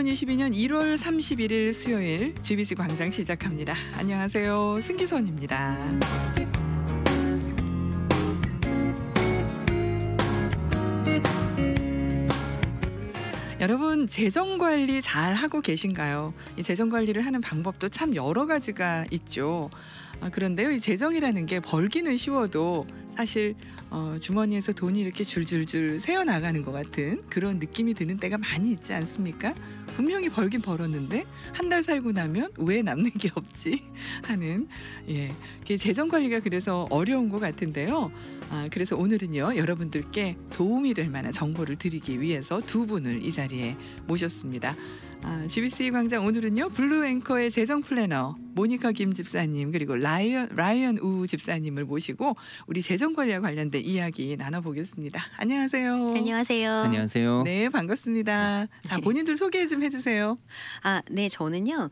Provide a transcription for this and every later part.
2022년 1월 31일 수요일 GBC 광장 시작합니다. 안녕하세요. 승기선입니다. 여러분 재정관리 잘 하고 계신가요? 이 재정관리를 하는 방법도 참 여러 가지가 있죠. 그런데요, 이 재정이라는 게 벌기는 쉬워도 사실 주머니에서 돈이 이렇게 줄줄줄 새어나가는 것 같은 그런 느낌이 드는 때가 많이 있지 않습니까? 분명히 벌긴 벌었는데 한 달 살고 나면 왜 남는 게 없지 하는, 재정 관리가 그래서 어려운 것 같은데요. 그래서 오늘은요, 여러분들께 도움이 될 만한 정보를 드리기 위해서 두 분을 이 자리에 모셨습니다. GBC 광장 오늘은요, 블루 앵커의 재정 플래너 모니카 김 집사님, 그리고 라이언 우 집사님을 모시고 우리 재정 관리와 관련된 이야기 나눠보겠습니다. 안녕하세요. 안녕하세요. 안녕하세요. 네, 반갑습니다. 자, 본인들 소개 좀 해주세요. 네, 저는요,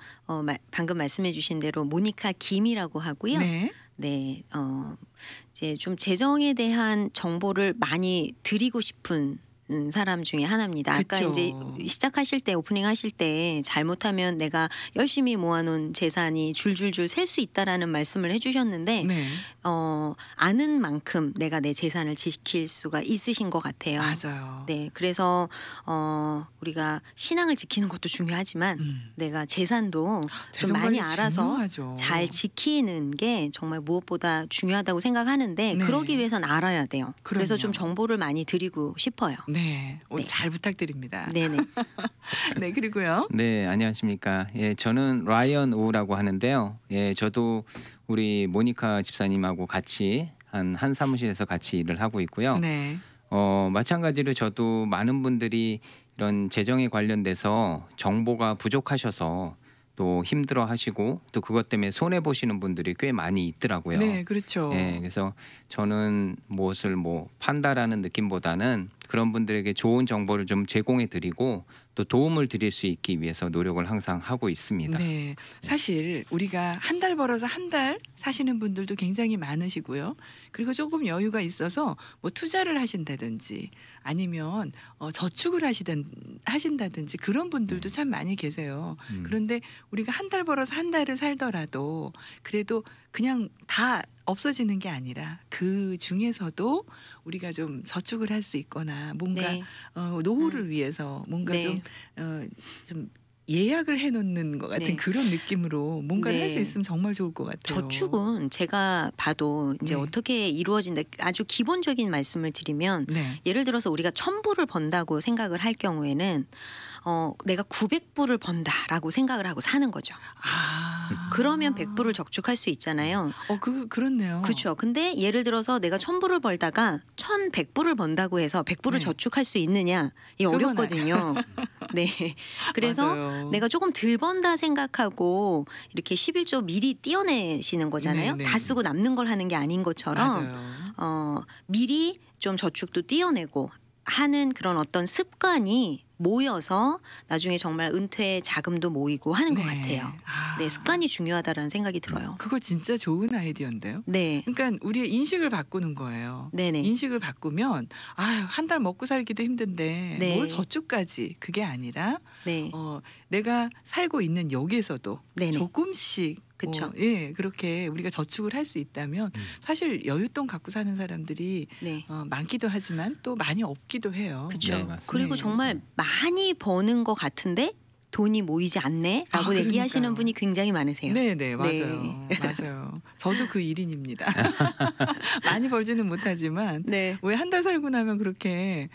방금 말씀해주신 대로 모니카 김이라고 하고요. 네. 네, 이제 좀 재정에 대한 정보를 많이 드리고 싶은 사람 중에 하나입니다. 아까 그쵸. 이제 시작하실 때, 오프닝 하실 때 잘못하면 내가 열심히 모아놓은 재산이 줄줄줄 셀 수 있다라는 말씀을 해주셨는데, 네. 아는 만큼 내가 내 재산을 지킬 수가 있으신 것 같아요. 맞아요. 네, 그래서 우리가 신앙을 지키는 것도 중요하지만 내가 재산도 좀 많이 재정 관리 알아서 중요하죠. 잘 지키는 게 정말 무엇보다 중요하다고 생각하는데, 네. 그러기 위해서는 알아야 돼요. 그래서 그럼요. 좀 정보를 많이 드리고 싶어요. 네, 오늘 네. 잘 부탁드립니다. 네네. 네, 그리고요. 네, 안녕하십니까. 저는 라이언 우라고 하는데요. 저도 우리 모니카 집사님하고 같이 한 사무실에서 같이 일을 하고 있고요. 네. 마찬가지로 저도 많은 분들이 이런 재정에 관련돼서 정보가 부족하셔서 또 힘들어 하시고 또 그것 때문에 손해 보시는 분들이 꽤 많이 있더라고요. 네, 그렇죠. 그래서 저는 무엇을 판다라는 느낌보다는 그런 분들에게 좋은 정보를 좀 제공해 드리고 또 도움을 드릴 수 있기 위해서 노력을 항상 하고 있습니다. 네, 사실 우리가 한 달 벌어서 한 달 사시는 분들도 굉장히 많으시고요. 그리고 조금 여유가 있어서 투자를 하신다든지 아니면 저축을 하신다든지 그런 분들도 참 많이 계세요. 그런데 우리가 한 달 벌어서 한 달을 살더라도 그래도 그냥 다 없어지는 게 아니라 그 중에서도 우리가 좀 저축을 할 수 있거나 뭔가 네. 노후를 위해서 뭔가 네. 좀 예약을 해놓는 것 같은 네. 그런 느낌으로 뭔가를 네. 할 수 있으면 정말 좋을 것 같아요. 저축은 제가 봐도 이제 네. 어떻게 이루어진다, 아주 기본적인 말씀을 드리면, 네. 예를 들어서 우리가 1,000불을 번다고 생각을 할 경우에는 내가 900불을 번다라고 생각을 하고 사는 거죠. 그러면 100불을 적축할 수 있잖아요. 그렇네요. 그렇죠. 근데 예를 들어서 내가 1,000불을 벌다가 1,100불을 번다고 해서 100불을 네. 저축할 수 있느냐, 이게 그건 어렵거든요. 네. 그래서 맞아요. 내가 조금 덜 번다 생각하고 이렇게 11조 미리 띄어내시는 거잖아요. 네, 네. 다 쓰고 남는 걸 하는 게 아닌 것처럼 맞아요. 미리 좀 저축도 띄어내고 하는 그런 어떤 습관이 모여서 나중에 정말 은퇴 자금도 모이고 하는 것 같아요. 네, 습관이 중요하다라는 생각이 들어요. 그거 진짜 좋은 아이디어인데요. 네, 그러니까 우리의 인식을 바꾸는 거예요. 네네. 인식을 바꾸면 한 달 먹고 살기도 힘든데 네. 뭘 저축까지, 그게 아니라 네, 내가 살고 있는 여기에서도 네네. 조금씩 그쵸. 그렇게 우리가 저축을 할 수 있다면 사실 여윳돈 갖고 사는 사람들이 네. 많기도 하지만 또 많이 없기도 해요. 그렇죠. 네, 맞습니다. 그리고 네. 정말 많이 버는 것 같은데 돈이 모이지 않네라고 얘기하시는 그러니까요. 분이 굉장히 많으세요. 네, 맞아요. 맞아요. 저도 그 일인입니다. 많이 벌지는 못하지만 네, 왜 한 달 살고 나면 그렇게,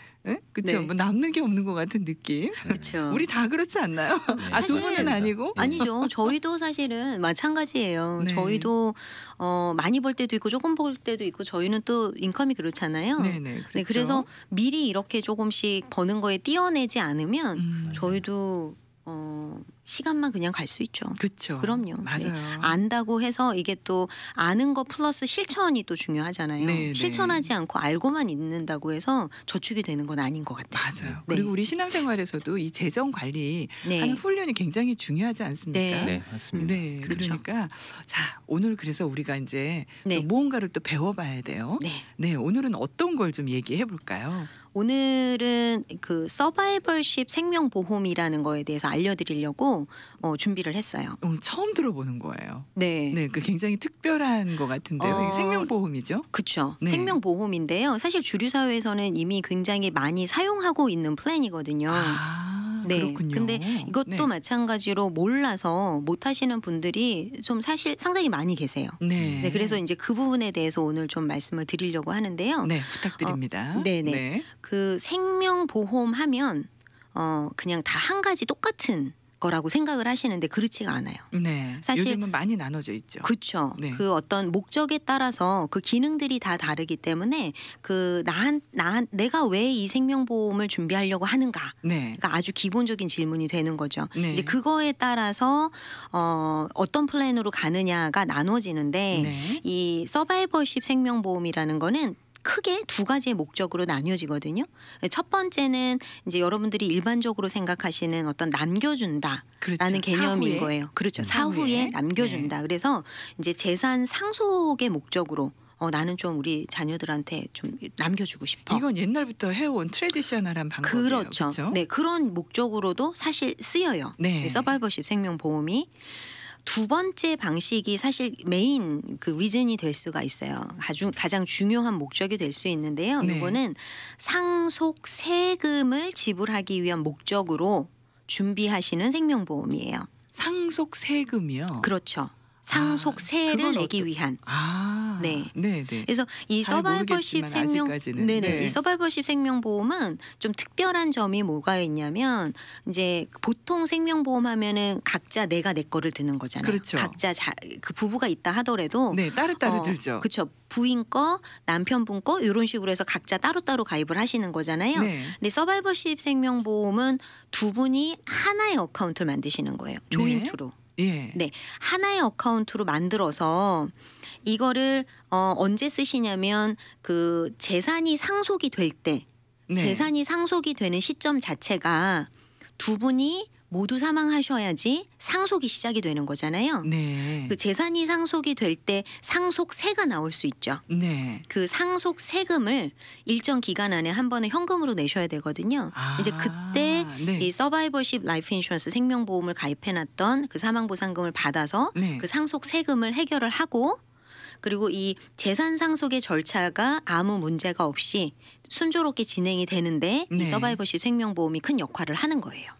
그렇죠? 네. 남는 게 없는 것 같은 느낌. 그렇죠. 우리 다 그렇지 않나요? 두 분은 사실- 아니고. 아니죠. 저희도 사실은 마찬가지예요. 네. 저희도 많이 벌 때도 있고 조금 벌 때도 있고, 저희는 또 인컴이 그렇잖아요. 네네. 그렇죠. 네, 그래서 미리 이렇게 조금씩 버는 거에 띄어내지 않으면 저희도 시간만 그냥 갈 수 있죠. 그렇죠. 그럼요. 맞아요. 네. 안다고 해서 이게 또 아는 거 플러스 실천이 또 중요하잖아요. 네, 네. 실천하지 않고 알고만 있는다고 해서 저축이 되는 건 아닌 것 같아요. 맞아요. 네. 그리고 우리 신앙생활에서도 이 재정 관리 네. 하는 훈련이 굉장히 중요하지 않습니까? 네. 네, 맞습니다. 네, 그렇죠. 그러니까 자, 오늘 그래서 우리가 이제 네. 또 무언가를 또 배워봐야 돼요. 네. 네, 오늘은 어떤 걸 좀 얘기해 볼까요? 오늘은 그 서바이벌십 생명보험이라는 거에 대해서 알려드리려고 준비를 했어요. 처음 들어보는 거예요. 네. 네, 그 굉장히 특별한 것 같은데요. 이게 생명보험이죠? 그렇죠. 네. 생명보험인데요. 사실 주류 사회에서는 이미 굉장히 많이 사용하고 있는 플랜이거든요. 네. 그렇군요. 근데 이것도 네. 마찬가지로 몰라서 못 하시는 분들이 좀 사실 상당히 많이 계세요. 네. 네, 그래서 이제 그 부분에 대해서 오늘 좀 말씀을 드리려고 하는데요. 네, 부탁드립니다. 네네. 네. 그 생명보험 하면 그냥 다 한 가지 똑같은 거라고 생각을 하시는데 그렇지가 않아요. 네. 사실 요즘은 많이 나눠져 있죠. 그렇죠. 네. 그 어떤 목적에 따라서 그 기능들이 다 다르기 때문에 그 내가 왜 이 생명보험을 준비하려고 하는가? 네. 그러니까 아주 기본적인 질문이 되는 거죠. 네. 이제 그거에 따라서 어떤 플랜으로 가느냐가 나눠지는데 네. 이 서바이벌십 생명보험이라는 거는 크게 두 가지의 목적으로 나뉘어지거든요. 첫 번째는 이제 여러분들이 일반적으로 생각하시는 어떤 남겨준다라는 그렇죠. 개념인 사후에. 거예요. 그렇죠. 사후에. 사후에 남겨준다. 그래서 이제 재산 상속의 목적으로 나는 좀 우리 자녀들한테 좀 남겨주고 싶어. 이건 옛날부터 해온 트레디셔널한 방법이에요. 그렇죠. 그렇죠? 네, 그런 목적으로도 사실 쓰여요. 네. 서바이벌십 생명보험이. 두 번째 방식이 사실 메인 그 리즌이 될 수가 있어요. 가장 중요한 목적이 될 수 있는데요. 네. 이거는 상속 세금을 지불하기 위한 목적으로 준비하시는 생명보험이에요. 상속 세금이요. 그렇죠. 상속세를 그건 내기 위한. 네. 네, 네. 그래서 이 잘 서바이벌십 모르겠지만 생명 아직까지는. 네네. 네. 이 서바이벌십 생명보험은 좀 특별한 점이 뭐가 있냐면 이제 보통 생명보험 하면은 각자 내가 내 거를 드는 거잖아요. 그렇죠. 각자 그 부부가 있다 하더라도 네, 따로따로 들죠. 그렇죠. 부인 거, 남편분 거 이런 식으로 해서 각자 따로따로 가입을 하시는 거잖아요. 네. 근데 서바이벌십 생명보험은 두 분이 하나의 어카운트를 만드시는 거예요. 조인트로. 예. 네, 하나의 어카운트로 만들어서 이거를 언제 쓰시냐면 그 재산이 상속이 될 때, 네. 재산이 상속이 되는 시점 자체가 두 분이 모두 사망하셔야지 상속이 시작이 되는 거잖아요. 네. 그 재산이 상속이 될 때 상속세가 나올 수 있죠. 네. 그 상속 세금을 일정 기간 안에 한 번에 현금으로 내셔야 되거든요. 이제 그때 네. 이 서바이벌십 라이프 인슈런스 생명보험을 가입해놨던 그 사망보상금을 받아서 네. 그 상속 세금을 해결을 하고 그리고 이 재산 상속의 절차가 아무 문제가 없이 순조롭게 진행이 되는데 네. 이 서바이벌십 생명보험이 큰 역할을 하는 거예요.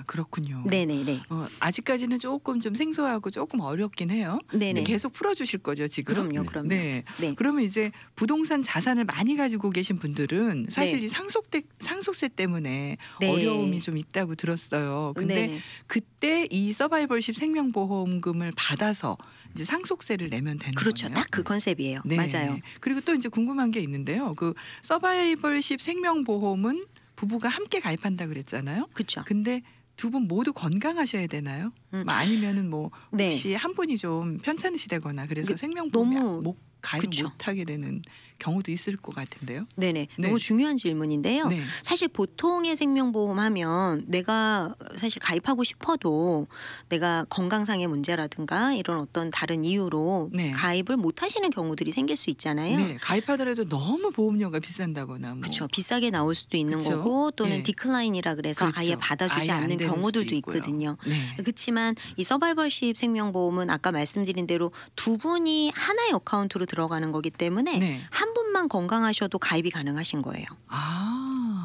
그렇군요. 네네네. 아직까지는 조금 좀 생소하고 조금 어렵긴 해요. 네네. 계속 풀어주실 거죠 지금? 그럼요. 네. 네. 그러면 이제 부동산 자산을 많이 가지고 계신 분들은 사실 네. 이 상속세 때문에 네. 어려움이 좀 있다고 들었어요. 근데 네네. 그때 이 서바이벌십 생명보험금을 받아서 이제 상속세를 내면 되는 그렇죠. 거네요. 딱 그 컨셉이에요. 네. 맞아요. 그리고 또 이제 궁금한 게 있는데요. 그 서바이벌십 생명보험은 부부가 함께 가입한다 그랬잖아요. 그렇죠. 근데 두 분 모두 건강하셔야 되나요? 아니면은 뭐 네. 혹시 한 분이 좀 편찮으시다거나 그래서 생명보험이 너무 가입 그쵸. 못하게 되는 경우도 있을 것 같은데요. 네네. 네. 너무 중요한 질문인데요. 네. 사실 보통의 생명보험 하면 내가 사실 가입하고 싶어도 내가 건강상의 문제라든가 이런 어떤 다른 이유로 네. 가입을 못 하시는 경우들이 생길 수 있잖아요. 네, 가입하더라도 너무 보험료가 비싼다거나 뭐. 그렇죠. 비싸게 나올 수도 있는 그쵸? 거고 또는 네. 디클라인이라 그래서 그렇죠. 아예 받아주지 아예 안 않는 되는 경우들도 수도 있고요. 있거든요. 네. 그렇지만 이 서바이벌십 생명보험은 아까 말씀드린 대로 두 분이 하나의 어카운트로 들어가는 거기 때문에 네. 한 분만 건강하셔도 가입이 가능하신 거예요.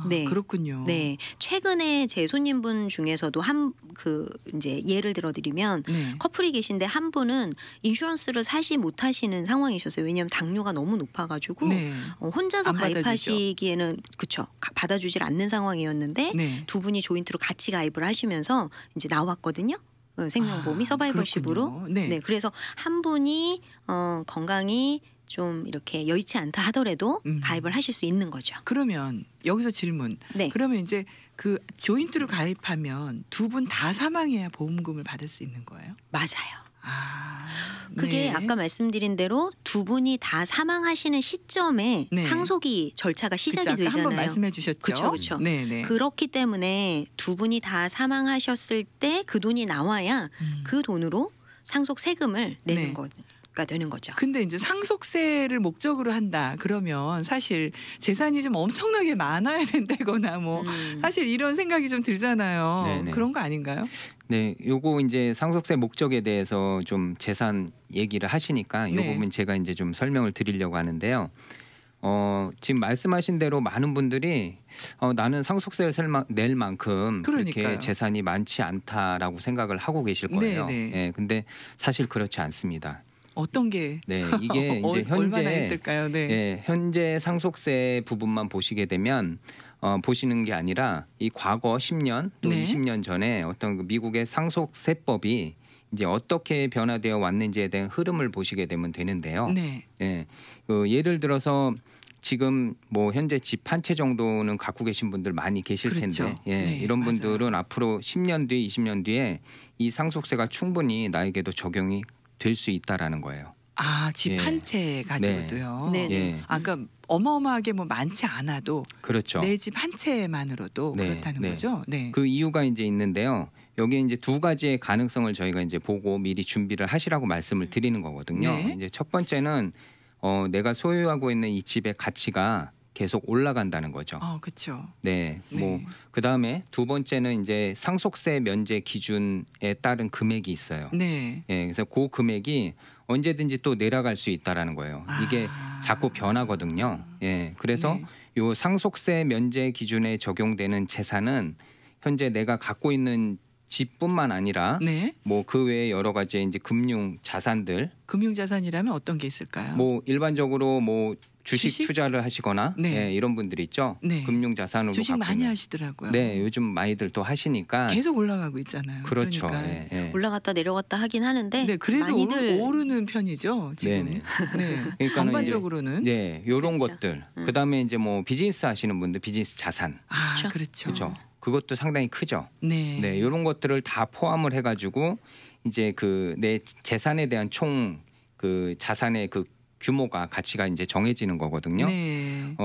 네. 그렇군요. 네, 최근에 제 손님분 중에서도 이제 예를 들어드리면 네. 커플이 계신데 한 분은 인슈런스를 사시 못하시는 상황이셨어요. 왜냐하면 당뇨가 너무 높아가지고 네. 혼자서 안 받아주죠. 가입하시기에는 그쵸 받아주질 않는 상황이었는데 네. 두 분이 조인트로 같이 가입을 하시면서 이제 나왔거든요. 생명보험이 서바이벌십으로. 그렇군요. 네. 네, 그래서 한 분이 건강이 좀 이렇게 여의치 않다 하더라도 가입을 하실 수 있는 거죠. 그러면 여기서 질문. 네. 그러면 이제 그 조인트로 가입하면 두 분 다 사망해야 보험금을 받을 수 있는 거예요? 맞아요. 네. 그게 아까 말씀드린 대로 두 분이 다 사망하시는 시점에 네. 상속이 절차가 시작이 그쵸, 아까 되잖아요. 한번 말씀해 주셨죠. 그쵸. 네네. 그렇기 때문에 두 분이 다 사망하셨을 때 그 돈이 나와야 그 돈으로 상속 세금을 내는 네. 거죠. 가 되는 거죠. 근데 이제 상속세를 목적으로 한다 그러면 사실 재산이 좀 엄청나게 많아야 된다거나 뭐 사실 이런 생각이 좀 들잖아요. 네네. 그런 거 아닌가요? 네, 요거 이제 상속세 목적에 대해서 좀 재산 얘기를 하시니까 이 네. 부분 제가 이제 좀 설명을 드리려고 하는데요. 지금 말씀하신 대로 많은 분들이 나는 상속세를 낼 만큼 그러니까요. 그렇게 재산이 많지 않다라고 생각을 하고 계실 거예요. 네네. 예, 근데 사실 그렇지 않습니다. 어떤 게 네, 이게 이제 얼마나 현재 있을까요? 네. 예, 현재 상속세 부분만 보시게 되면 보시는 게 아니라 이 과거 10년 또 네. 20년 전에 어떤 그 미국의 상속세법이 이제 어떻게 변화되어 왔는지에 대한 흐름을 보시게 되면 되는데요. 네. 예, 예를 들어서 지금 뭐 현재 집 한 채 정도는 갖고 계신 분들 많이 계실 그렇죠. 텐데 예, 네, 이런 맞아요. 분들은 앞으로 10년 뒤, 20년 뒤에 이 상속세가 충분히 나에게도 적용이 될 수 있다라는 거예요. 아, 집 예. 한 채 가지고도요. 네. 예, 그러니까 어마어마하게 뭐 많지 않아도 그렇죠. 내 집 한 채만으로도 네, 그렇다는 네. 거죠. 네. 그 이유가 이제 있는데요. 여기 이제 두 가지의 가능성을 저희가 이제 보고 미리 준비를 하시라고 말씀을 드리는 거거든요. 네. 이제 첫 번째는 내가 소유하고 있는 이 집의 가치가 계속 올라간다는 거죠. 그렇죠. 네, 네. 뭐 그 다음에 두 번째는 이제 상속세 면제 기준에 따른 금액이 있어요. 네. 예, 그래서 그 금액이 언제든지 또 내려갈 수 있다라는 거예요. 이게 자꾸 변하거든요. 예, 그래서 네. 요 상속세 면제 기준에 적용되는 재산은 현재 내가 갖고 있는 집뿐만 아니라 네. 뭐 그 외에 여러 가지 이제 금융 자산들 금융자산이라면 어떤 게 있을까요? 뭐 일반적으로 뭐 주식 주식? 투자를 하시거나 네. 예, 이런 분들 있죠. 네. 금융 자산으로 주식 갖고 많이 있는. 하시더라고요. 네, 요즘 많이들 또 하시니까 계속 올라가고 있잖아요. 그렇죠. 그러니까. 예, 예. 올라갔다 내려갔다 하긴 하는데 네, 그래도 많이들 오르는 편이죠. 지금. 네네. 네. 그러니까는 전반적으로는. 네, 요런 그렇죠. 것들. 그다음에 이제 뭐 비즈니스 하시는 분들 비즈니스 자산. 아, 그렇죠. 그렇죠. 그렇죠. 그것도 상당히 크죠. 네. 네, 이런 것들을 다 포함을 해가지고 이제 그 내 재산에 대한 총 그 자산의 그 규모가 가치가 이제 정해지는 거거든요. 네.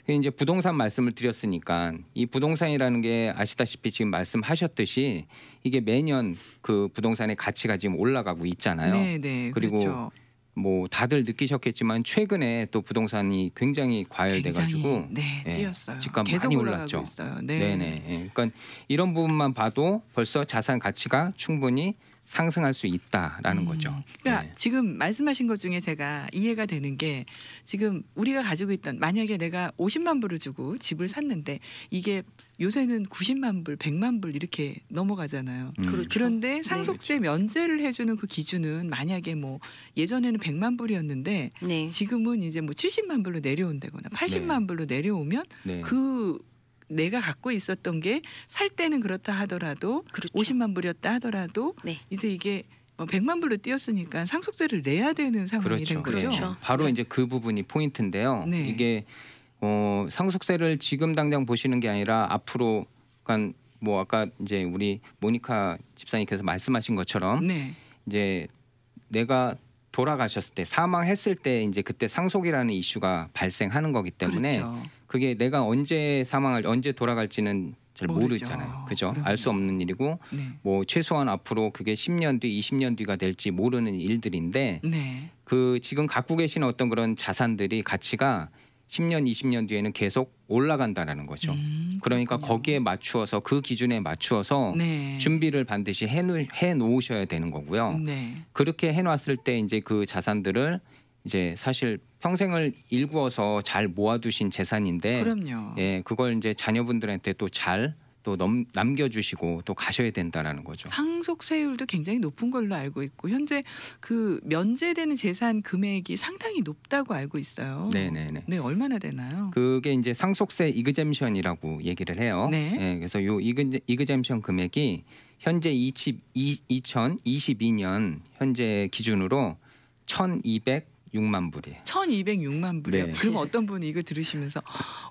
이제 부동산 말씀을 드렸으니까 이 부동산이라는 게 아시다시피 지금 말씀하셨듯이 이게 매년 그 부동산의 가치가 지금 올라가고 있잖아요. 네, 네. 그리고 그렇죠. 뭐 다들 느끼셨겠지만 최근에 또 부동산이 굉장히 과열돼가지고 굉장히, 네, 예, 뛰었어요. 집값 계속 많이 올라가고 올랐죠. 있어요. 네. 네네. 예, 그러니까 이런 부분만 봐도 벌써 자산 가치가 충분히 상승할 수 있다라는 거죠. 그러니까 네. 지금 말씀하신 것 중에 제가 이해가 되는 게 지금 우리가 가지고 있던 만약에 내가 50만 불을 주고 집을 샀는데 이게 요새는 90만 불, 100만 불 이렇게 넘어가잖아요. 그렇죠. 그런데 상속세 면제를 해주는 그 기준은 만약에 뭐 예전에는 100만 불이었는데 네. 지금은 이제 뭐 70만 불로 내려온다거나 80만 불로 내려오면 네. 그 내가 갖고 있었던 게 살 때는 그렇다 하더라도 그렇죠. 50만 불이었다 하더라도 네. 이제 이게 100만 불로 뛰었으니까 상속세를 내야 되는 상황이 된 거죠. 그렇죠. 바로 네. 이제 그 부분이 포인트인데요. 네. 이게 상속세를 지금 당장 보시는 게 아니라 앞으로 그러니까 뭐 아까 이제 우리 모니카 집사님께서 말씀하신 것처럼 네. 이제 내가 돌아가셨을 때 사망했을 때 이제 그때 상속이라는 이슈가 발생하는 거기 때문에 그렇죠. 그게 내가 언제 언제 돌아갈지는 잘 모르죠. 모르잖아요. 그죠? 그럼요. 알 수 없는 일이고 네. 뭐 최소한 앞으로 그게 10년 뒤, 20년 뒤가 될지 모르는 일들인데 네. 그 지금 갖고 계시는 어떤 그런 자산들이 가치가 10년, 20년 뒤에는 계속 올라간다라는 거죠. 그러니까 그렇군요. 거기에 맞추어서 그 기준에 맞추어서 네. 준비를 반드시 해 놓으셔야 되는 거고요. 네. 그렇게 해 놨을 때 이제 그 자산들을 이제 사실 평생을 일구어서 잘 모아두신 재산인데 그럼요. 예, 그걸 이제 자녀분들한테 또 잘 또 남겨주시고 또 가셔야 된다라는 거죠. 상속세율도 굉장히 높은 걸로 알고 있고 현재 그 면제되는 재산 금액이 상당히 높다고 알고 있어요. 네네네. 네, 얼마나 되나요? 그게 이제 상속세 이그젬션이라고 얘기를 해요. 네. 예, 그래서 요 이그젬션 금액이 현재 2022년 현재 기준으로 1,206만 불이에요. 1,206만 불이요. 네. 그럼 어떤 분이 이거 들으시면서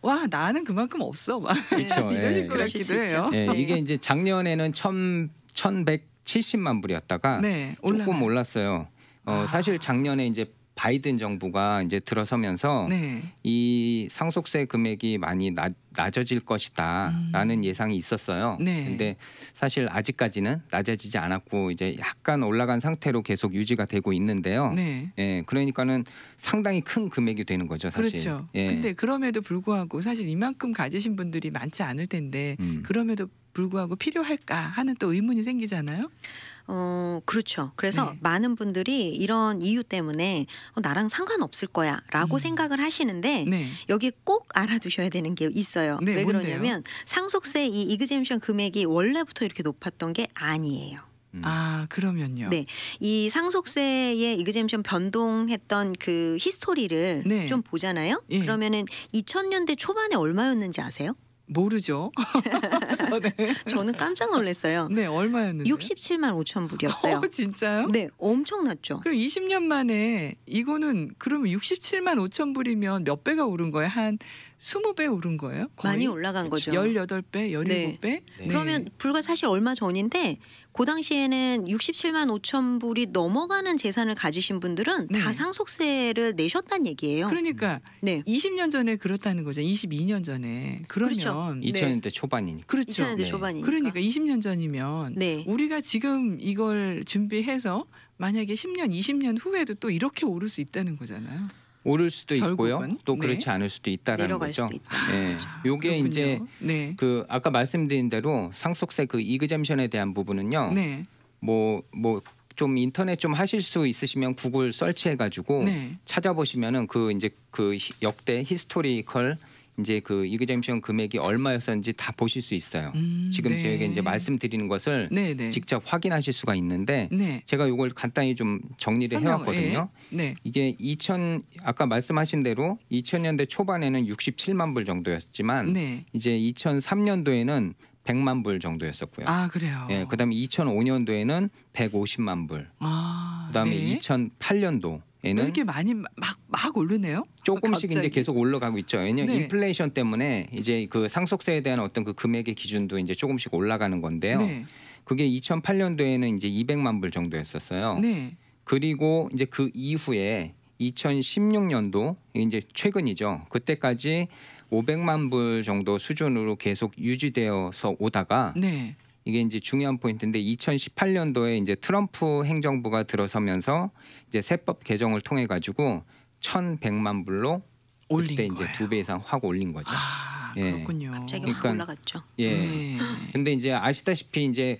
와 나는 그만큼 없어 막 그렇죠. 이러실 예. 것 그러실 같기도 수 있죠. 해요. 예, 네. 이게 이제 작년에는 1,170만 불이었다가 네, 조금 올라가요. 올랐어요. 아. 사실 작년에 이제 바이든 정부가 이제 들어서면서 네. 이 상속세 금액이 많이 낮아질 것이다라는 예상이 있었어요. 네. 근데 사실 아직까지는 낮아지지 않았고 이제 약간 올라간 상태로 계속 유지가 되고 있는데요. 네. 예, 그러니까는 상당히 큰 금액이 되는 거죠, 사실. 그렇죠. 예. 근데 그럼에도 불구하고 사실 이만큼 가지신 분들이 많지 않을 텐데 그럼에도 불구하고 필요할까 하는 또 의문이 생기잖아요. 그렇죠. 그래서 네. 많은 분들이 이런 이유 때문에 나랑 상관없을 거야라고 생각을 하시는데 네. 여기 꼭 알아두셔야 되는 게 있어요. 네, 왜 뭔데요? 그러냐면 상속세 이 이그젬션 금액이 원래부터 이렇게 높았던 게 아니에요. 아, 그러면요. 네, 이 상속세의 이그젬션 변동했던 그 히스토리를 네. 좀 보잖아요. 예. 그러면은 2000년대 초반에 얼마였는지 아세요? 모르죠. 네. 저는 깜짝 놀랐어요. 네, 얼마였는데? 67만 5천 불이었어요. 진짜요? 네, 엄청났죠. 그럼 20년 만에 이거는 그러면 67만 5천 불이면 몇 배가 오른 거예요? 한 20배 오른 거예요? 거의? 많이 올라간 거죠. 18배, 17배? 네. 그러면 불과 사실 얼마 전인데 그 당시에는 67만 5천 불이 넘어가는 재산을 가지신 분들은 네. 다 상속세를 내셨다는 얘기예요. 그러니까 네. 20년 전에 그렇다는 거죠. 22년 전에. 그러면 그렇죠. 2000년대 초반이니까. 그렇죠. 2000년대 네. 초반이니까. 그러니까 20년 전이면 네. 우리가 지금 이걸 준비해서 만약에 10년, 20년 후에도 또 이렇게 오를 수 있다는 거잖아요. 오를 수도 있고요. 결국은? 또 네. 그렇지 않을 수도 있다라는 내려갈 거죠. 수도 있다. 예. 요게 그렇군요. 이제 네. 그 아까 말씀드린 대로 상속세 그 이그젬션에 대한 부분은요. 네. 뭐 좀 인터넷 좀 하실 수 있으시면 구글 설치해 가지고 네. 찾아보시면은 그 이제 그 역대 히스토리컬 이제 그 이그젬션 금액이 얼마였었는지 다 보실 수 있어요. 지금 네. 저에게 이제 말씀드리는 것을 네, 네. 직접 확인하실 수가 있는데 네. 제가 이걸 간단히 좀 정리를 해왔거든요. 네. 이게 아까 말씀하신 대로 2000년대 초반에는 67만 불 정도였지만 네. 이제 2003년도에는 100만 불 정도였었고요. 아, 그래요. 예, 그다음에 2005년도에는 150만 불. 아, 그다음에 네. 2008년도에는 왜 이렇게 많이 막 오르네요? 조금씩 이제 갑자기. 계속 올라가고 있죠. 왜냐하면 네. 인플레이션 때문에 이제 그 상속세에 대한 어떤 그 금액의 기준도 이제 조금씩 올라가는 건데요. 네. 그게 2008년도에는 이제 200만 불 정도였었어요. 네. 그리고 이제 그 이후에 2016년도 이제 최근이죠. 그때까지 500만 불 정도 수준으로 계속 유지되어서 오다가 네. 이게 이제 중요한 포인트인데 2018년도에 이제 트럼프 행정부가 들어서면서 이제 세법 개정을 통해 가지고 1,100만 불로 올린 그때 거예요. 이제 2배 이상 확 올린 거죠. 아, 예. 그렇군요. 갑자기 그러니까 확 올라갔죠. 예. 네. 근데 이제 아시다시피 이제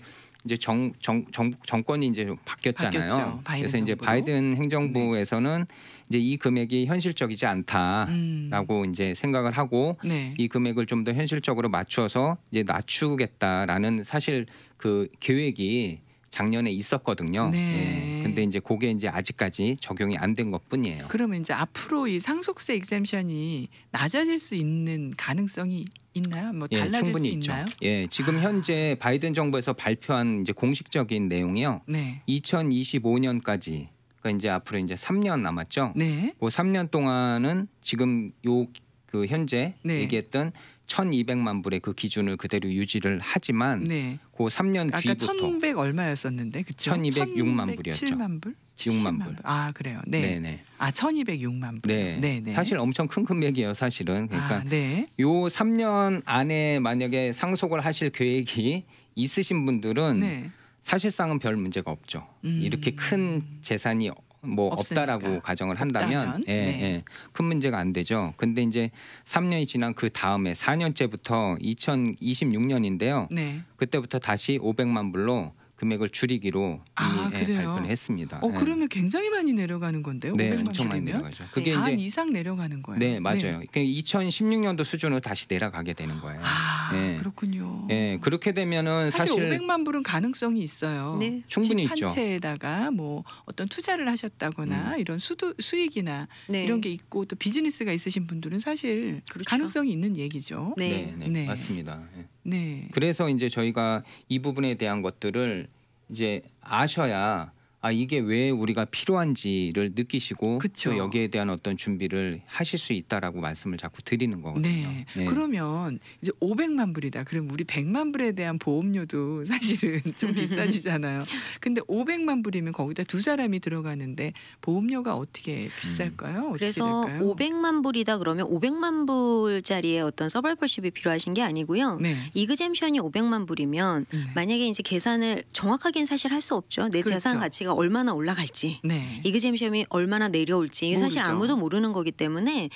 정권이 이제 좀 바뀌었잖아요. 바뀌었죠. 바이든 그래서 이제 정부로. 바이든 행정부에서는 이제 이 금액이 현실적이지 않다라고 이제 생각을 하고 네. 이 금액을 좀 더 현실적으로 맞추어서 이제 낮추겠다라는 사실 그 계획이 작년에 있었거든요. 네. 예. 근데 이제 그게 이제 아직까지 적용이 안 된 것뿐이에요. 그러면 이제 앞으로 이 상속세 exemption이 낮아질 수 있는 가능성이 있나요? 뭐 예, 달라질 충분히 수 있죠. 있나요? 예, 지금 현재 바이든 정부에서 발표한 이제 공식적인 내용이요. 네. 2025년까지 그러니까 이제 앞으로 이제 3년 남았죠. 네. 그 3년 동안은 지금 요 그 현재 네. 얘기했던 1,200만 불의 그 기준을 그대로 유지를 하지만 네. 그 3년 아까 뒤부터 1,100 얼마였었는데 그렇죠? 1,206만 불이었죠. 7만 불? 6만 불. 아, 그래요. 네. 네네. 아, 1,206만 불. 네. 네, 네. 사실 엄청 큰 금액이에요, 사실은. 그러니까 아, 네. 요 3년 안에 만약에 상속을 하실 계획이 있으신 분들은 네. 사실상은 별 문제가 없죠. 이렇게 큰 재산이 뭐 없으니까. 없다라고 가정을 한다면 없다면? 예, 네. 예, 큰 문제가 안 되죠. 근데 이제 3년이 지난 그 다음에 4년째부터 2026년인데요. 네. 그때부터 다시 500만 불로 금액을 줄이기로 아, 이미 그래요? 발표를 했습니다. 예. 그러면 굉장히 많이 내려가는 건데요. 네, 500만 엄청 많이 줄이면? 내려가죠. 그게 반 이제 이상 내려가는 거예요. 네, 맞아요. 2016년도 수준으로 다시 내려가게 되는 거예요. 아, 네. 그렇군요. 예, 그렇게 되면은 사실 사실 500만 불은 가능성이 있어요. 네. 충분히 집 있죠. 한 채에다가 뭐 어떤 투자를 하셨다거나 이런 수익이나 네. 이런 게 있고 또 비즈니스가 있으신 분들은 사실 그렇죠. 가능성이 있는 얘기죠. 네. 네, 네. 맞습니다. 예. 네. 그래서 이제 저희가 이 부분에 대한 것들을 이제 아셔야 이게 왜 우리가 필요한지를 느끼시고 그쵸. 또 여기에 대한 어떤 준비를 하실 수 있다라고 말씀을 자꾸 드리는 거거든요. 네. 그러면 이제 500만 불이다. 그럼 우리 100만 불에 대한 보험료도 사실은 좀 비싸지잖아요. 근데 500만 불이면 거기다 두 사람이 들어가는데 보험료가 어떻게 비쌀까요? 어떻게 그래서 될까요? 500만 불이다 그러면 500만 불짜리의 어떤 서바이벌십이 필요하신 게 아니고요. 네. 이그젬션이 500만 불이면 만약에 이제 계산을 정확하게는 사실 할 수 없죠. 내 그렇죠. 재산 가치가 얼마나 올라갈지, 네. 이그젬션이 얼마나 내려올지 이게 사실 모르죠. 아무도 모르는 거기 때문에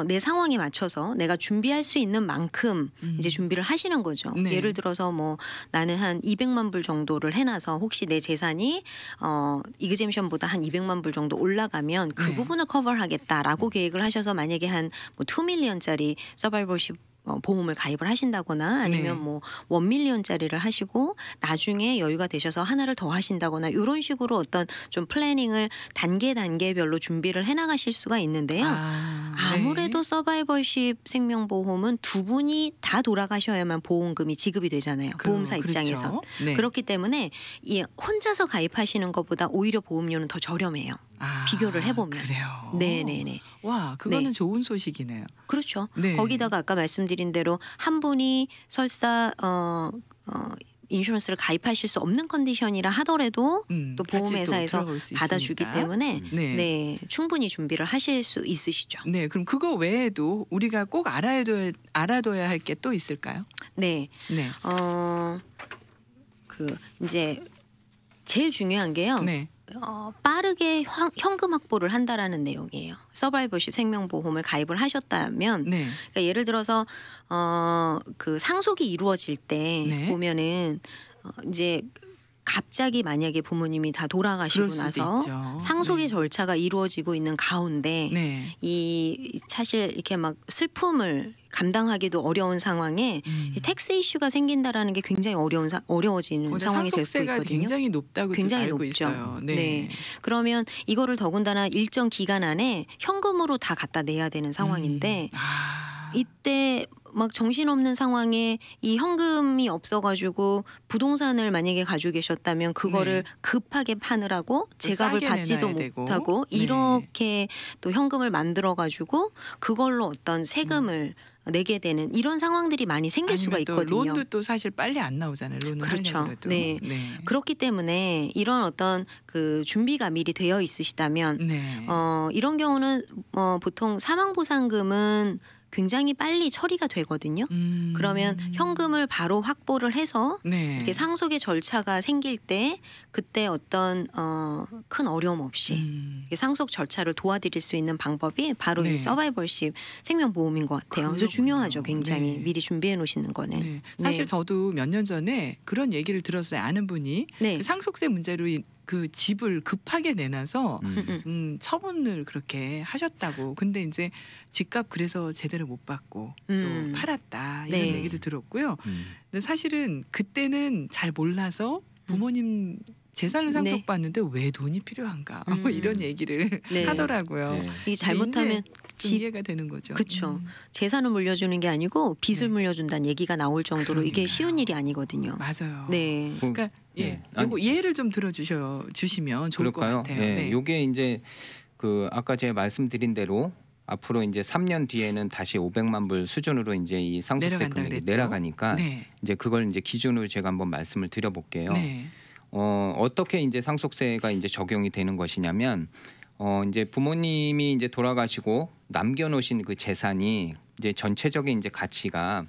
내 상황에 맞춰서 내가 준비할 수 있는 만큼 이제 준비를 하시는 거죠. 네. 예를 들어서 뭐 나는 한 200만 불 정도를 해놔서 혹시 내 재산이 이그젬션보다 한 200만 불 정도 올라가면 그 네. 부분을 커버하겠다라고 계획을 하셔서 만약에 한 뭐 2밀리언짜리 서바이벌십 보험을 가입을 하신다거나 아니면 네. 뭐 1밀리언짜리를 하시고 나중에 여유가 되셔서 하나를 더 하신다거나 이런 식으로 어떤 좀 플래닝을 단계별로 준비를 해나가실 수가 있는데요. 아무래도 서바이벌십 생명보험은 두 분이 다 돌아가셔야만 보험금이 지급이 되잖아요. 보험사 입장에서. 네. 그렇기 때문에 이 혼자서 가입하시는 것보다 오히려 보험료는 더 저렴해요. 비교를 해보면. 그래요. 네네네. 와, 그거는 네. 좋은 소식이네요. 그렇죠. 네. 거기다가 아까 말씀드린 대로 한 분이 설사 인슈런스를 가입하실 수 없는 컨디션이라 하더라도 또 보험회사에서 받아주기 때문에 네, 충분히 준비를 하실 수 있으시죠. 네, 그럼 그거 외에도 우리가 꼭 알아둬야 할 게 또 있을까요? 네, 네. 그 이제 제일 중요한 게요. 네. 빠르게 현금 확보를 한다라는 내용이에요. 서바이벌십 생명보험을 가입을 하셨다면, 네. 그러니까 예를 들어서 그 상속이 이루어질 때 네. 보면은 이제 갑자기 만약에 부모님이 다 돌아가시고 나서 있죠. 상속의 네. 절차가 이루어지고 있는 가운데 네. 이 사실 이렇게 막 슬픔을 감당하기도 어려운 상황에 이 텍스 이슈가 생긴다라는 게 굉장히 어려워지는 상황이 될 수 있거든요. 굉장히 높다고 굉장히 알고 높죠. 있어요. 네. 네. 그러면 이거를 더군다나 일정 기간 안에 현금으로 다 갖다 내야 되는 상황인데 이때 막 정신없는 상황에 이 현금이 없어가지고 부동산을 만약에 가지고 계셨다면 그거를 급하게 파느라고 제값을 받지도 못하고 이렇게 또 현금을 만들어가지고 그걸로 어떤 세금을 내게 되는 이런 상황들이 많이 생길 수가 있거든요. 론도 또 사실 빨리 안 나오잖아요. 론을 그렇죠. 하려고 네. 그렇기 때문에 이런 어떤 그 준비가 미리 되어 있으시다면 이런 경우는 보통 사망보상금은 굉장히 빨리 처리가 되거든요. 그러면 현금을 바로 확보를 해서 이렇게 상속의 절차가 생길 때 그때 어떤 큰 어려움 없이 상속 절차를 도와드릴 수 있는 방법이 바로 이 서바이벌십 생명보험인 것 같아요. 그래서 중요하죠. 굉장히 미리 준비해 놓으시는 거는. 사실 저도 몇 년 전에 그런 얘기를 들었어요. 아는 분이 그 상속세 문제로 그 집을 급하게 내놔서 처분을 그렇게 하셨다고. 근데 이제 집값 그래서 제대로 못 받고 또 팔았다 이런 얘기도 들었고요. 근데 사실은 그때는 잘 몰라서 부모님 재산을 상속받는데 왜 돈이 필요한가 이런 얘기를 하더라고요. 이게 잘못하면 이해가 되는 거죠. 그렇죠. 재산을 물려주는 게 아니고 빚을 물려준다는 얘기가 나올 정도로 이게 쉬운 일이 아니거든요. 맞아요. 네. 그러니까 요거 예를 좀 주시면 좋을 것 같아요. 네. 요게 이제 그 아까 제가 말씀드린 대로 앞으로 이제 3년 뒤에는 다시 500만 불 수준으로 이제 이 상속세 금액이 내려가니까 이제 그걸 이제 기준으로 제가 한번 말씀을 드려볼게요. 어떻게 이제 상속세가 이제 적용이 되는 것이냐면 이제 부모님이 이제 돌아가시고 남겨놓으신 그 재산이 이제 전체적인 이제 가치가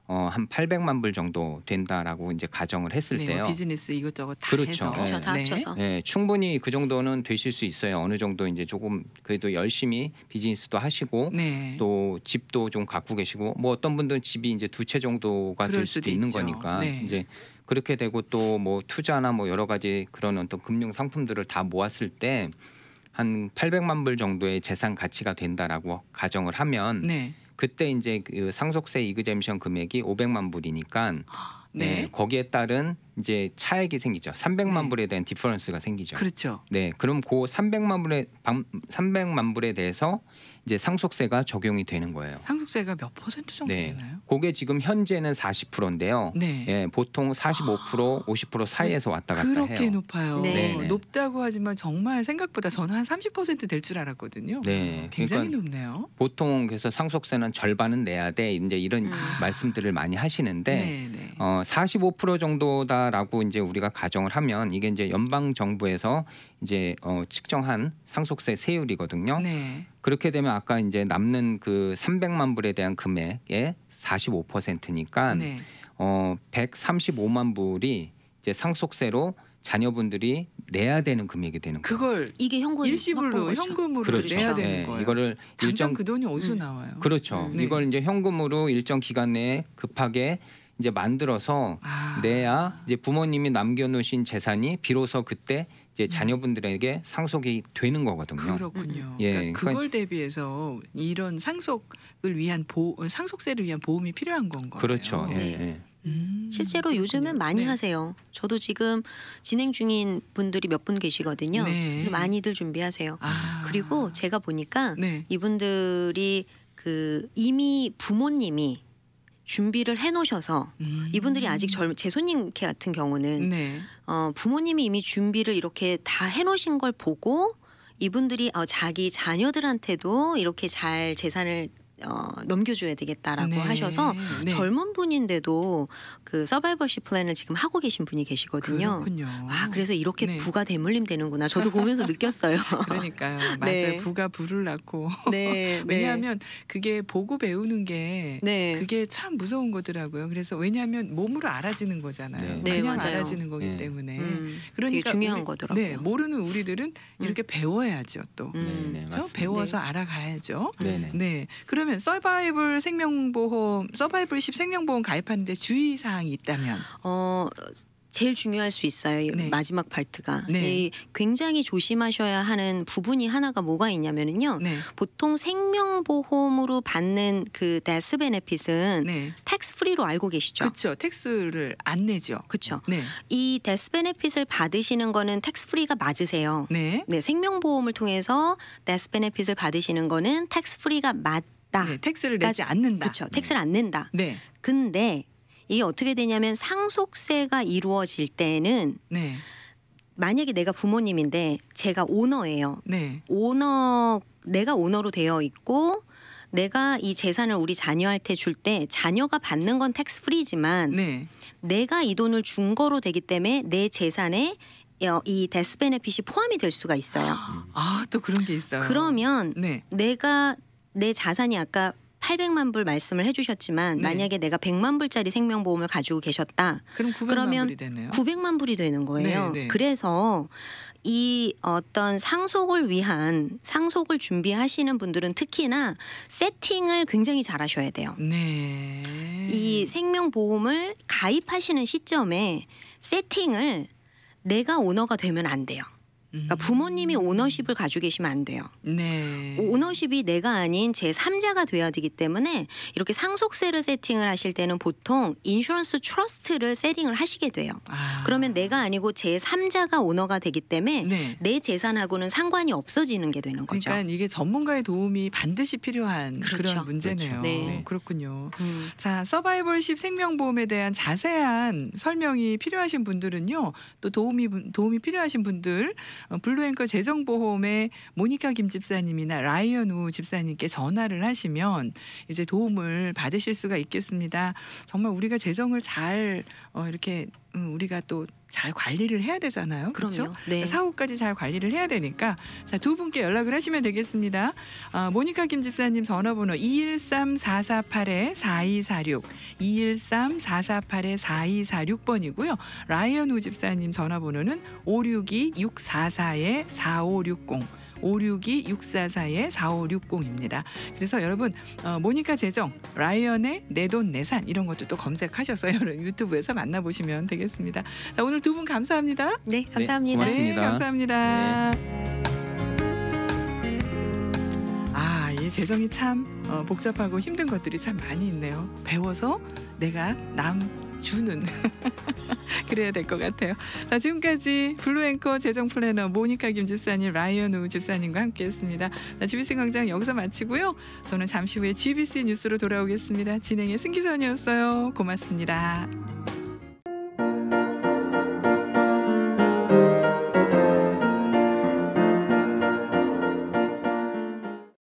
한 800만 불 정도 된다라고 이제 가정을 했을 때요. 비즈니스 이것저것 다 그렇죠. 해서. 그렇죠. 다 합쳐서. 네, 충분히 그 정도는 되실 수 있어요. 어느 정도 이제 조금 그래도 열심히 비즈니스도 하시고 또 집도 좀 갖고 계시고 뭐 어떤 분들은 집이 이제 2채 정도가 될 수도 있는 거니까 이제 그렇게 되고 또 뭐 투자나 뭐 여러 가지 그런 어떤 금융 상품들을 다 모았을 때 한 800만 불 정도의 재산 가치가 된다라고 가정을 하면 그때 이제 그 상속세 이그젬션 금액이 500만 불이니까 거기에 따른 이제 차액이 생기죠. 300만 네. 불에 대한 디퍼런스가 생기죠. 그렇죠. 네, 그럼 그 300만 불에 대해서 이제 상속세가 적용이 되는 거예요. 상속세가 몇 % 정도 네, 되나요? 그게 지금 현재는 40%인데요. 네. 예, 보통 45%, 50% 사이에서 왔다 갔다 그렇게 해요. 높아요. 네. 네. 높다고 하지만 정말 생각보다 저는 한 30% 될 줄 알았거든요. 네, 굉장히 그러니까 높네요. 보통 그래서 상속세는 절반은 내야 돼. 이제 이런 말씀들을 많이 하시는데 네, 네. 45% 정도다라고 이제 우리가 가정을 하면 이게 이제 연방 정부에서 이제 측정한 상속세 세율이거든요. 네. 그렇게 되면 아까 이제 남는 그 300만 불에 대한 금액의 45%니까 네. 135만 불이 이제 상속세로 자녀분들이 내야 되는 금액이 되는 거예요. 그걸 이게 일시불로 현금으로 그렇죠. 내야 되는 네, 거예요. 이거를 당장 일정 그 돈이 어디서 나와요? 그렇죠. 네. 이걸 이제 현금으로 일정 기간 내에 급하게 이제 만들어서 내야 이제 부모님이 남겨놓으신 재산이 비로소 그때 이제 자녀분들에게 상속이 되는 거거든요. 그렇군요. 예, 그러니까 그걸 대비해서 이런 상속을 위한 상속세를 위한 보험이 필요한 건 거예요. 그렇죠. 예, 네. 예. 실제로 그렇군요. 요즘은 많이 네. 하세요. 저도 지금 진행 중인 분들이 몇 분 계시거든요. 네. 그래서 많이들 준비하세요. 그리고 제가 보니까 네. 이분들이 이미 부모님이 준비를 해놓으셔서 이분들이 아직 제 손님 같은 경우는 네. 부모님이 이미 준비를 이렇게 다 해놓으신 걸 보고 이분들이 자기 자녀들한테도 이렇게 잘 재산을 넘겨줘야 되겠다라고 네. 하셔서 네. 젊은 분인데도 그 서바이벌십 플랜을 지금 하고 계신 분이 계시거든요. 그렇군요. 그래서 이렇게 네. 부가 대물림 되는구나. 저도 보면서 느꼈어요. 그러니까요. 맞아요. 네. 부가 부를 낳고. 네, 왜냐하면 그게 보고 배우는 게 네. 그게 참 무서운 거더라고요. 그래서 왜냐하면 몸으로 알아지는 거잖아요. 네. 네, 그냥 맞아요. 알아지는 거기 네. 때문에. 되게 그러니까 중요한 우리, 거더라고요. 네, 모르는 우리들은 이렇게 배워야죠. 또 네, 네, 그렇죠? 맞습니다. 배워서 알아가야죠. 네, 네. 네. 그러면 서바이벌십 생명보험 가입하는데 주의 사항이 있다면 제일 중요할 수 있어요. 이 네. 마지막 파트가. 네. 이 굉장히 조심하셔야 하는 부분이 하나가 뭐가 있냐면요. 네. 보통 생명보험으로 받는 그 데스 베네핏은 네. 텍스 프리로 알고 계시죠? 그렇죠. 텍스를 안 내죠. 그렇죠. 네. 이 데스 베네핏을 받으시는 거는 텍스 프리가 맞으세요. 네. 네, 생명보험을 통해서 데스 베네핏을 받으시는 거는 텍스 프리가 맞다. 네. 텍스를 내지 않는다. 그렇죠. 텍스를 안 낸다. 네. 근데 이게 어떻게 되냐면 상속세가 이루어질 때는 네. 만약에 내가 부모님인데 제가 오너예요. 네. 내가 오너로 되어 있고 내가 이 재산을 우리 자녀한테 줄 때 자녀가 받는 건 텍스 프리지만 네. 내가 이 돈을 준 거로 되기 때문에 내 재산에 이 데스 베네핏이 포함이 될 수가 있어요. 또 그런 게 있어요. 그러면 네. 내가 내 자산이 아까 800만 불 말씀을 해주셨지만 네. 만약에 내가 100만 불짜리 생명보험을 가지고 계셨다. 그럼 900만 그러면 불이 되네요. 900만 불이 되는 거예요. 네, 네. 그래서 이 어떤 상속을 준비하시는 분들은 특히나 세팅을 굉장히 잘 하셔야 돼요. 네. 이 생명보험을 가입하시는 시점에 세팅을 내가 오너가 되면 안 돼요. 그러니까 부모님이 오너십을 가지고 계시면 안 돼요. 네. 오너십이 내가 아닌 제3자가 돼야 되기 때문에 이렇게 상속세를 세팅을 하실 때는 보통 인슈런스 트러스트를 세팅을 하시게 돼요. 그러면 내가 아니고 제3자가 오너가 되기 때문에 네. 내 재산하고는 상관이 없어지는 게 되는 거죠. 그러니까 이게 전문가의 도움이 반드시 필요한 그렇죠. 그런 문제네요. 그렇죠. 네. 그렇군요. 자, 서바이벌십 생명보험에 대한 자세한 설명이 필요하신 분들은요. 또 도움이 필요하신 분들 블루앵커 재정보험의 모니카 김 집사님이나 라이언 우 집사님께 전화를 하시면 이제 도움을 받으실 수가 있겠습니다. 정말 우리가 재정을 잘 이렇게 우리가 또 잘 관리를 해야 되잖아요. 그렇죠? 그럼요. 네. 사후까지 잘 관리를 해야 되니까 자, 두 분께 연락을 하시면 되겠습니다. 모니카 김 집사님 전화번호 213-448-4246 213-448-4246번이고요. 라이언 우 집사님 전화번호는 562-644-4560 562-644-4560입니다. 그래서 여러분 모니카 재정, 라이언의 내 돈 내산 이런 것도 또 검색하셔서 유튜브에서 만나보시면 되겠습니다. 자, 오늘 두 분 감사합니다. 네, 감사합니다. 고맙습니다. 네, 감사합니다. 이 재정이 참 복잡하고 힘든 것들이 참 많이 있네요. 배워서 내가 남 주는 그래야 될 것 같아요. 자, 지금까지 블루앵커 재정 플래너 모니카 김 집사님, 라이언 우 집사님과 함께했습니다. GBC 광장 여기서 마치고요. 저는 잠시 후에 GBC 뉴스로 돌아오겠습니다. 진행의 승기선이었어요. 고맙습니다.